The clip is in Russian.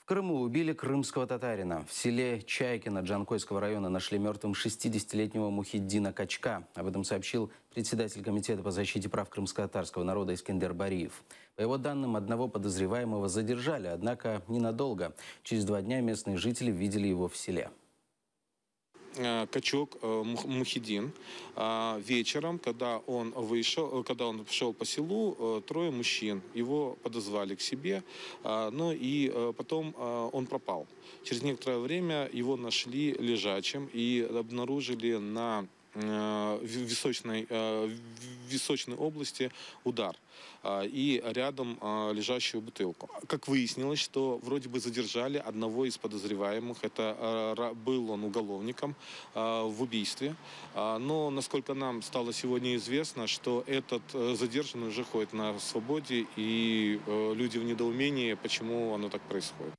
В Крыму убили крымского татарина. В селе Чайкино Джанкойского района нашли мертвым 60-летнего Мухиддина Качка. Об этом сообщил председатель комитета по защите прав крымско-татарского народа Искендер Бариев. По его данным, одного подозреваемого задержали, однако ненадолго. Через 2 дня местные жители видели его в селе. Качок Мухиддин. Вечером, когда он шел по селу, 3 мужчин его подозвали к себе, но и потом он пропал. Через некоторое время его нашли лежачим и обнаружили на височной области удар и рядом лежащую бутылку. Как выяснилось, что вроде бы задержали одного из подозреваемых. Это был он уголовником в убийстве. Но, насколько нам стало сегодня известно, что этот задержанный уже ходит на свободе, и люди в недоумении, почему оно так происходит.